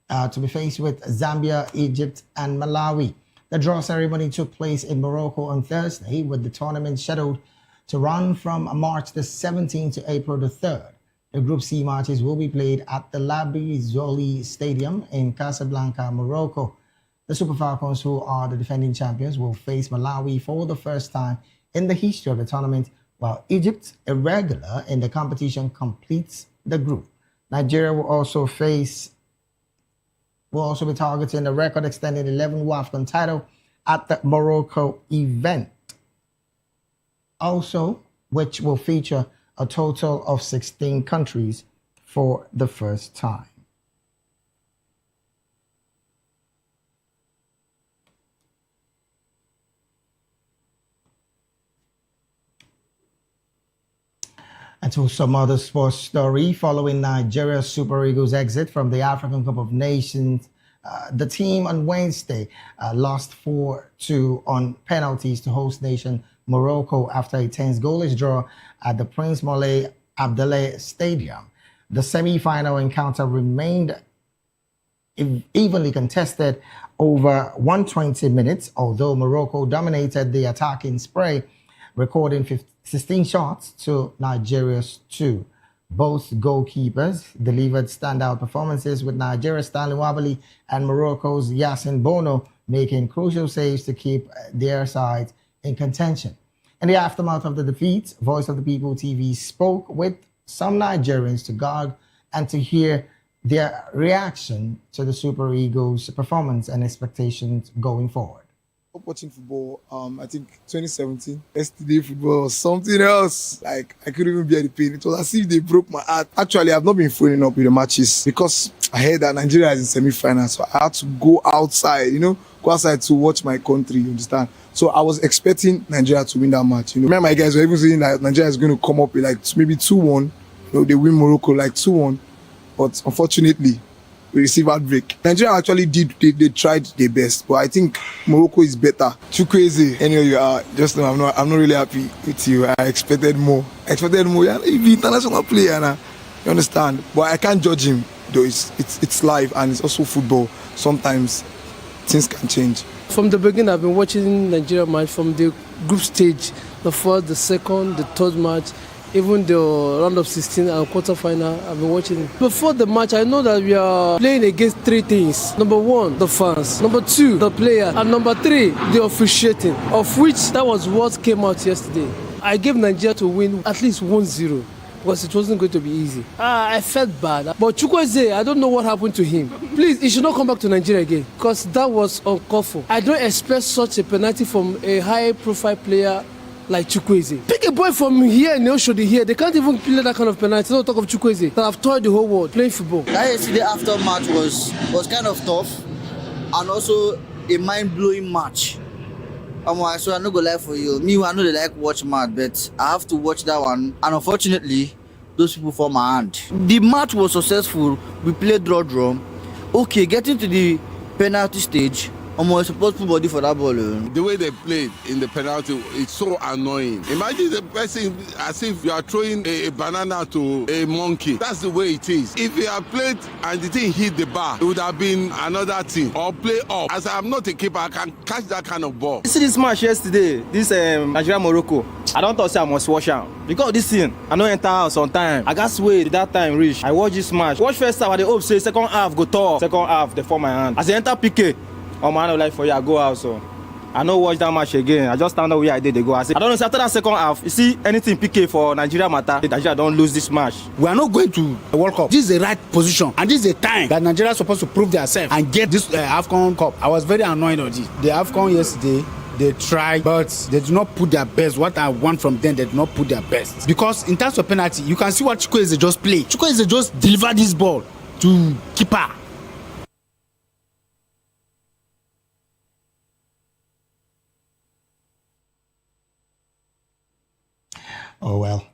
with Zambia, Egypt, and Malawi. The draw ceremony took place in Morocco on Thursday, with the tournament scheduled to run from March the 17th to April the 3rd. The Group C matches will be played at the Labri Zoli Stadium in Casablanca, Morocco. The Super Falcons, who are the defending champions, will face Malawi for the first time in the history of the tournament, while Egypt, a regular in the competition, completes the group. Nigeria will also be targeting the record-extending 11 WAFCON title at the Morocco event, also which will feature a total of 16 countries for the first time. And to some other sports story, following Nigeria's Super Eagles' exit from the African Cup of Nations, the team on Wednesday lost 4-2 on penalties to host nation Morocco after a tense goalless draw at the Prince Moulay Abdellah Stadium. The semi-final encounter remained evenly contested over 120 minutes, although Morocco dominated the attacking spray, recording 16 shots to Nigeria's 2. Both goalkeepers delivered standout performances, with Nigeria's Stanley Wabali and Morocco's Yassin Bono making crucial saves to keep their side in contention. In the aftermath of the defeat, Voice of the People TV spoke with some Nigerians to gauge and to hear their reaction to the Super Eagles' performance and expectations going forward. Up watching football, I think 2017, yesterday football was something else. Like, I couldn't even bear the pain. It was as if they broke my heart. Actually, I've not been following up with the matches because I heard that Nigeria is in semi-final, so I had to go outside, go outside to watch my country, you understand? So I was expecting Nigeria to win that match. Me and my guys were even saying that Nigeria is going to come up with like maybe 2-1. They win Morocco like 2-1. But unfortunately, we received outbreak. Nigeria actually they tried their best, but I think Morocco is better. Chukwueze, anyway, you are just know I'm not really happy with you. I expected more. Yeah, he's an international player now. You understand? But I can't judge him though. It's live and it's also football. Sometimes things can change. From the beginning, I've been watching Nigeria match from the group stage, the first, the second, the third match. Even the round of 16 and quarterfinal, I've been watching. Before the match, I know that we are playing against three things. Number one, the fans. Number two, the player. And number three, the officiating, of which that was what came out yesterday. I gave Nigeria to win at least 1-0 because it wasn't going to be easy. I felt bad. But Chukwueze, I don't know what happened to him. Please, he should not come back to Nigeria again because that was uncalled for. I don't expect such a penalty from a high-profile player like Chukwueze. Pick a boy from here in Oshodi here. They can't even play that kind of penalty. Don't talk of Chukwueze that have toyed the whole world playing football. That yesterday aftermatch was kind of tough and also a mind-blowing match. So I'm not gonna lie for you. Me, I know they like watch match, but I have to watch that one. And unfortunately, those people fall my hand. The match was successful. We played draw. Okay, getting to the penalty stage. I'm supposed to put body for that ball. The way they played in the penalty, it's so annoying. Imagine the person as if you are throwing a banana to a monkey. That's the way it is. If you had played and the thing hit the bar, it would have been another thing. Or play up. As I'm not a keeper, I can catch that kind of ball. You see this match yesterday, this Nigeria-Morocco. I don't thought I must wash out. Because of this thing, I don't enter house on time. I got wait that time reach. I watch this match. Watch first half, I hope say second half go tall. Second half, they fall my hand. As I enter PK, man, like for you, I go out. So I don't watch that match again. I just stand up where I did. They go. I say, I don't know. After that second half, you see anything PK for Nigeria matter. Nigeria don't lose this match. We are not going to the World Cup. This is the right position, and this is the time that Nigeria is supposed to prove themselves and get this AFCON Cup. I was very annoyed on this. The AFCON yesterday, they tried, but they do not put their best. What I want from them, they do not put their best. Because in terms of penalty, you can see what Chukwueze just played. Chukwueze just delivered this ball to keeper. Oh, well.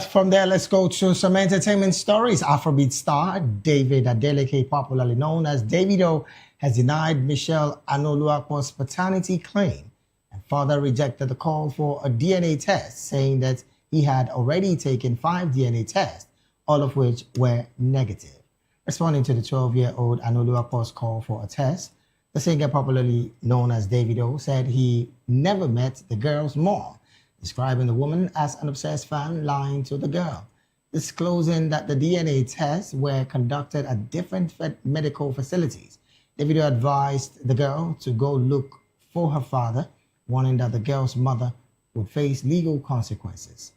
From there, let's go to some entertainment stories. Afrobeat star David Adeleke, popularly known as Davido, has denied Michelle Anoluapo's paternity claim and further rejected the call for a DNA test, saying that he had already taken 5 DNA tests, all of which were negative. Responding to the 12-year-old Anoluapo's call for a test, the singer, popularly known as Davido, said he never met the girl's mom, describing the woman as an obsessed fan lying to the girl, disclosing that the DNA tests were conducted at different medical facilities. Davido advised the girl to go look for her father, warning that the girl's mother would face legal consequences.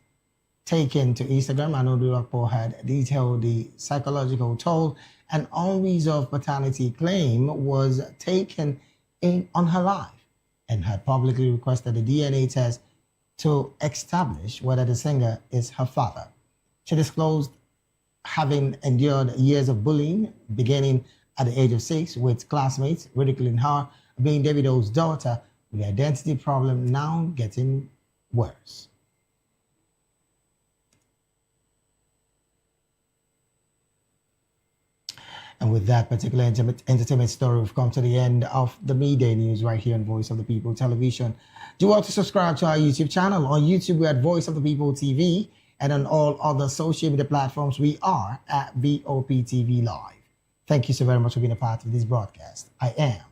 Taken to Instagram, Anoluapo had detailed the psychological toll an unresolved paternity claim was taken on her life, and had publicly requested a DNA test to establish whether the singer is her father. She disclosed having endured years of bullying, beginning at the age of 6, with classmates ridiculing her being Davido's daughter, with the identity problem now getting worse. And with that particular entertainment story, we've come to the end of the midday news right here on Voice of the People Television. Do want to subscribe to our YouTube channel. On YouTube, we're at Voice of the People TV, and on all other social media platforms, we are at VOPTV Live. Thank you so very much for being a part of this broadcast. I am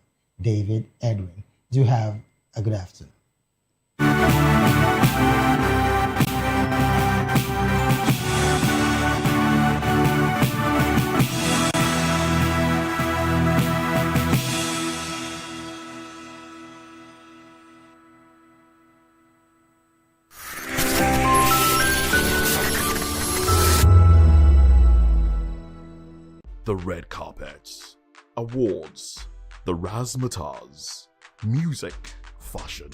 David Edwin. Do have a good afternoon. The red carpets, awards, the razzmatazz, music, fashion,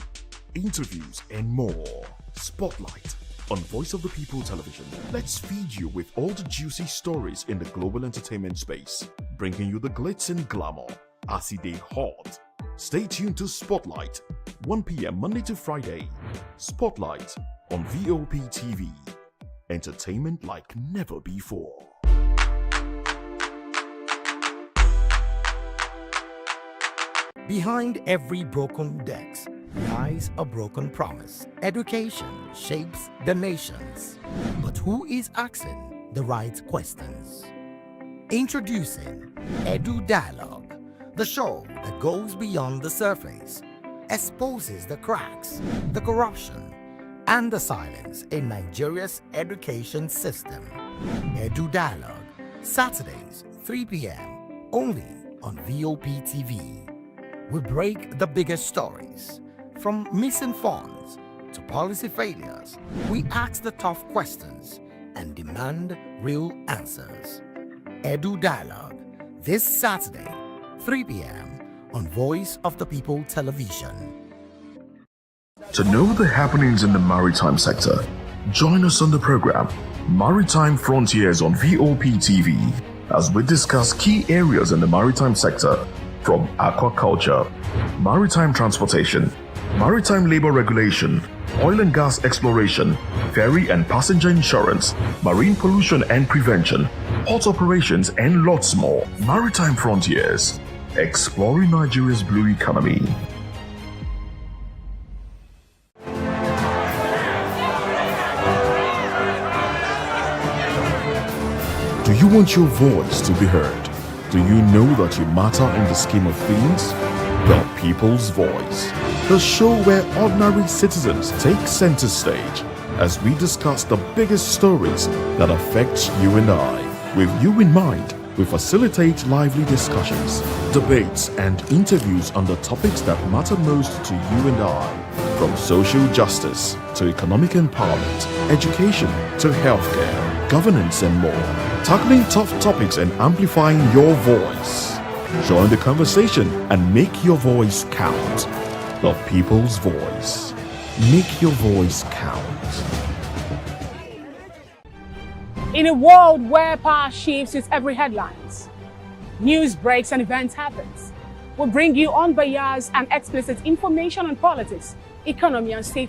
interviews, and more. Spotlight on Voice of the People Television. Let's feed you with all the juicy stories in the global entertainment space, bringing you the glitz and glamour as it is hot. Stay tuned to Spotlight, 1 p.m. Monday to Friday. Spotlight on VOP TV. Entertainment like never before. Behind every broken desk lies a broken promise. Education shapes the nations. But who is asking the right questions? Introducing Edu Dialogue, the show that goes beyond the surface, exposes the cracks, the corruption, and the silence in Nigeria's education system. Edu Dialogue, Saturdays, 3 p.m., only on VOP TV. We break the biggest stories, from missing funds to policy failures. We ask the tough questions and demand real answers. Edu Dialogue, this Saturday, 3 p.m. on Voice of the People Television. To know the happenings in the maritime sector, join us on the program Maritime Frontiers on VOP TV as we discuss key areas in the maritime sector, from aquaculture, maritime transportation, maritime labor regulation, oil and gas exploration, ferry and passenger insurance, marine pollution and prevention, port operations, and lots more. Maritime Frontiers, exploring Nigeria's blue economy. Do you want your voice to be heard? Do you know that you matter in the scheme of things? The People's Voice, the show where ordinary citizens take center stage as we discuss the biggest stories that affect you and I. With you in mind, we facilitate lively discussions, debates, and interviews on the topics that matter most to you and I, from social justice to economic empowerment, education to healthcare, governance, and more. Tackling tough topics and amplifying your voice. Join the conversation and make your voice count. The People's Voice. Make your voice count. In a world where power shifts with every headlines, news breaks and events happens, we'll bring you unbiased and explicit information on politics, economy, and state